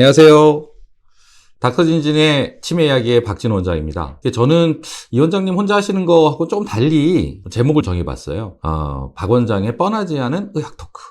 안녕하세요. 닥터진진의 치매 이야기의 박진호 원장입니다. 저는 이 원장님 혼자 하시는 거하고 조금 달리 제목을 정해봤어요. 박 원장의 뻔하지 않은 의학 토크.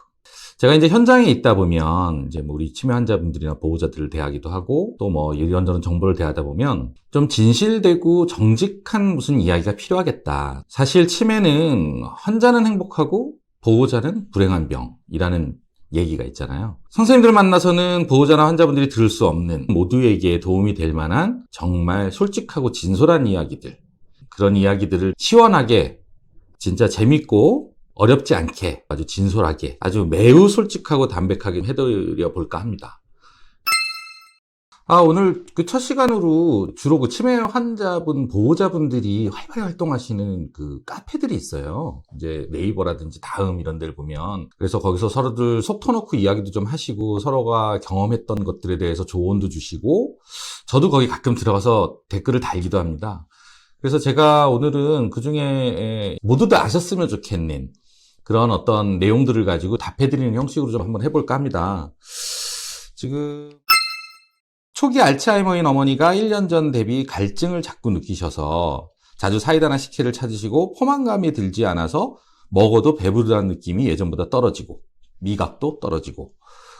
제가 이제 현장에 있다 보면 이제 뭐 우리 치매 환자분들이나 보호자들을 대하기도 하고 또 뭐 이런저런 정보를 대하다 보면 좀 진실되고 정직한 무슨 이야기가 필요하겠다. 사실 치매는 환자는 행복하고 보호자는 불행한 병이라는 얘기가 있잖아요. 선생님들 만나서는 보호자나 환자분들이 들을 수 없는 모두에게 도움이 될 만한 정말 솔직하고 진솔한 이야기들, 그런 이야기들을 시원하게 진짜 재밌고 어렵지 않게 아주 진솔하게 아주 매우 솔직하고 담백하게 해드려 볼까 합니다. 오늘 그 첫 시간으로 주로 그 치매 환자분, 보호자분들이 활발히 활동하시는 그 카페들이 있어요. 이제 네이버라든지 다음 이런 데를 보면. 그래서 거기서 서로들 속 터놓고 이야기도 좀 하시고 서로가 경험했던 것들에 대해서 조언도 주시고 저도 거기 가끔 들어가서 댓글을 달기도 합니다. 그래서 제가 오늘은 그 중에 모두들 아셨으면 좋겠는 그런 어떤 내용들을 가지고 답해드리는 형식으로 좀 한번 해볼까 합니다. 지금 초기 알츠하이머인 어머니가 1년 전 대비 갈증을 자꾸 느끼셔서 자주 사이다나 식혜를 찾으시고 포만감이 들지 않아서 먹어도 배부르다는 느낌이 예전보다 떨어지고 미각도 떨어지고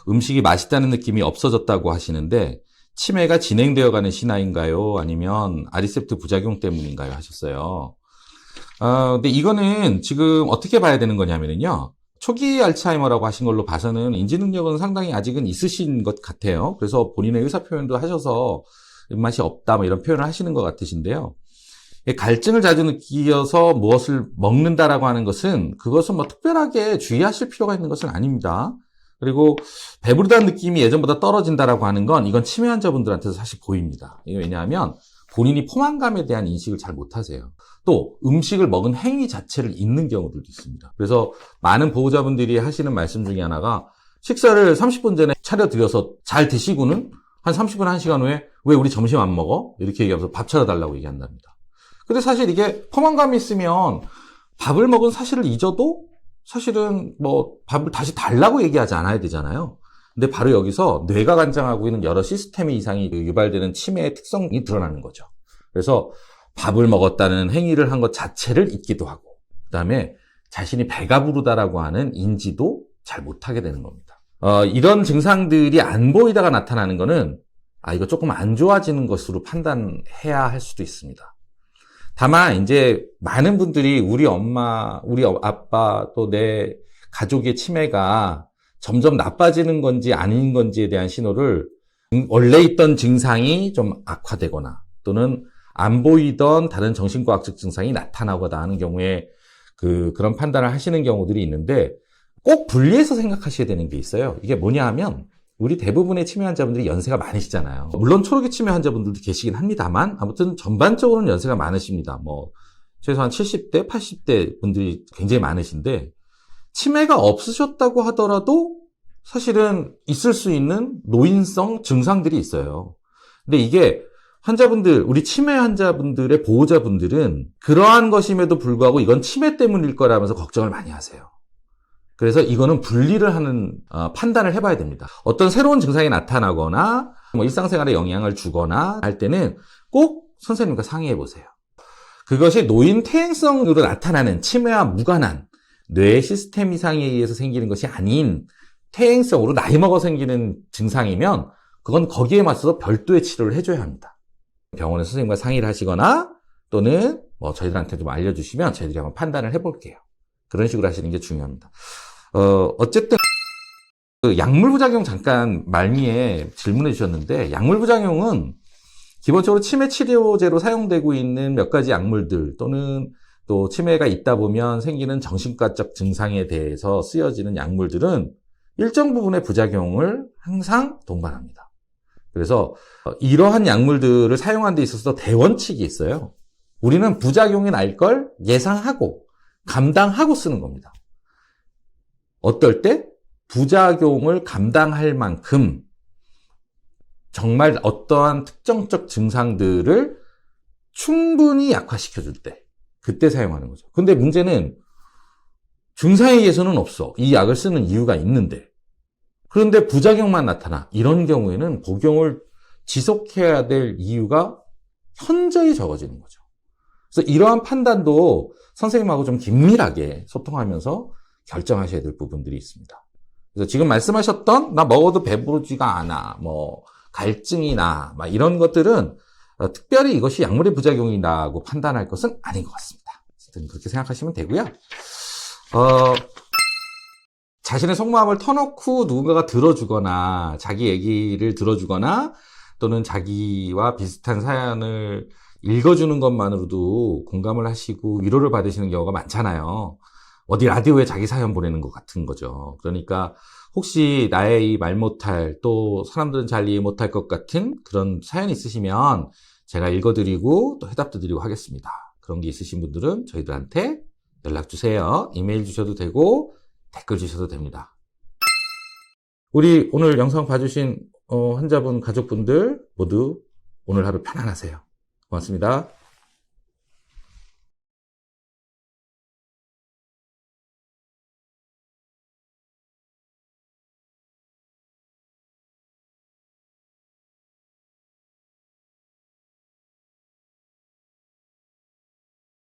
음식이 맛있다는 느낌이 없어졌다고 하시는데 치매가 진행되어 가는 신화인가요? 아니면 아리셉트 부작용 때문인가요? 하셨어요. 근데 이거는 지금 어떻게 봐야 되는 거냐면요. 초기 알츠하이머라고 하신 걸로 봐서는 인지 능력은 상당히 아직은 있으신 것 같아요. 그래서 본인의 의사 표현도 하셔서 입맛이 없다 뭐 이런 표현을 하시는 것 같으신데요. 갈증을 자주 느끼어서 무엇을 먹는다라고 하는 것은 그것은 뭐 특별하게 주의하실 필요가 있는 것은 아닙니다. 그리고 배부르다는 느낌이 예전보다 떨어진다라고 하는 건 이건 치매 환자분들한테도 사실 보입니다. 이게 왜냐하면 본인이 포만감에 대한 인식을 잘 못하세요. 또 음식을 먹은 행위 자체를 잊는 경우들도 있습니다. 그래서 많은 보호자분들이 하시는 말씀 중에 하나가 식사를 30분 전에 차려드려서 잘 드시고는 한 30분, 1시간 후에 왜 우리 점심 안 먹어? 이렇게 얘기하면서 밥 차려달라고 얘기한답니다. 근데 사실 이게 포만감이 있으면 밥을 먹은 사실을 잊어도 사실은 뭐 밥을 다시 달라고 얘기하지 않아야 되잖아요. 근데 바로 여기서 뇌가 관장하고 있는 여러 시스템의 이상이 유발되는 치매의 특성이 드러나는 거죠. 그래서 밥을 먹었다는 행위를 한 것 자체를 잊기도 하고 그다음에 자신이 배가 부르다라고 하는 인지도 잘 못하게 되는 겁니다. 이런 증상들이 안 보이다가 나타나는 거는 이거 조금 안 좋아지는 것으로 판단해야 할 수도 있습니다. 다만 이제 많은 분들이 우리 엄마, 우리 아빠 또 내 가족의 치매가 점점 나빠지는 건지 아닌 건지에 대한 신호를 원래 있던 증상이 좀 악화되거나 또는 안 보이던 다른 정신과학적 증상이 나타나거나 하는 경우에 그런 판단을 하시는 경우들이 있는데 꼭 분리해서 생각하셔야 되는 게 있어요. 이게 뭐냐 하면 우리 대부분의 치매 환자분들이 연세가 많으시잖아요. 물론 초록이 치매 환자분들도 계시긴 합니다만 아무튼 전반적으로는 연세가 많으십니다. 뭐 최소한 70대, 80대 분들이 굉장히 많으신데 치매가 없으셨다고 하더라도 사실은 있을 수 있는 노인성 증상들이 있어요. 근데 이게 환자분들, 우리 치매 환자분들의 보호자분들은 그러한 것임에도 불구하고 이건 치매 때문일 거라면서 걱정을 많이 하세요. 그래서 이거는 분리를 하는 판단을 해봐야 됩니다. 어떤 새로운 증상이 나타나거나 뭐 일상생활에 영향을 주거나 할 때는 꼭 선생님과 상의해 보세요. 그것이 노인 퇴행성으로 나타나는 치매와 무관한 뇌 시스템 이상에 의해서 생기는 것이 아닌 퇴행성으로 나이 먹어 생기는 증상이면 그건 거기에 맞서서 별도의 치료를 해줘야 합니다. 병원에 선생님과 상의를 하시거나 또는 뭐 저희들한테 좀 알려주시면 저희들이 한번 판단을 해볼게요. 그런 식으로 하시는 게 중요합니다. 어쨌든 그 약물 부작용 잠깐 말미에 질문해 주셨는데 약물 부작용은 기본적으로 치매 치료제로 사용되고 있는 몇 가지 약물들 또는 또 치매가 있다 보면 생기는 정신과적 증상에 대해서 쓰여지는 약물들은 일정 부분의 부작용을 항상 동반합니다. 그래서 이러한 약물들을 사용하는 데 있어서 대원칙이 있어요. 우리는 부작용이 날 걸 예상하고 감당하고 쓰는 겁니다. 어떨 때? 부작용을 감당할 만큼 정말 어떠한 특정적 증상들을 충분히 약화시켜줄 때 그때 사용하는 거죠. 근데 문제는 증상에 의해서는 없어. 이 약을 쓰는 이유가 있는데 그런데 부작용만 나타나. 이런 경우에는 복용을 지속해야 될 이유가 현저히 적어지는 거죠. 그래서 이러한 판단도 선생님하고 좀 긴밀하게 소통하면서 결정하셔야 될 부분들이 있습니다. 그래서 지금 말씀하셨던 나 먹어도 배부르지가 않아, 뭐 갈증이 나, 막 이런 것들은 특별히 이것이 약물의 부작용이라고 판단할 것은 아닌 것 같습니다. 그렇게 생각하시면 되고요. 자신의 속마음을 터놓고 누군가가 들어주거나 자기 얘기를 들어주거나 또는 자기와 비슷한 사연을 읽어주는 것만으로도 공감을 하시고 위로를 받으시는 경우가 많잖아요. 어디 라디오에 자기 사연 보내는 것 같은 거죠. 그러니까 혹시 나의 이 말 못할, 또 사람들은 잘 이해 못할 것 같은 그런 사연 있으시면 제가 읽어드리고 또 해답도 드리고 하겠습니다. 그런 게 있으신 분들은 저희들한테 연락 주세요. 이메일 주셔도 되고 댓글 주셔도 됩니다. 우리 오늘 영상 봐주신 환자분 가족분들 모두 오늘 하루 편안하세요. 고맙습니다.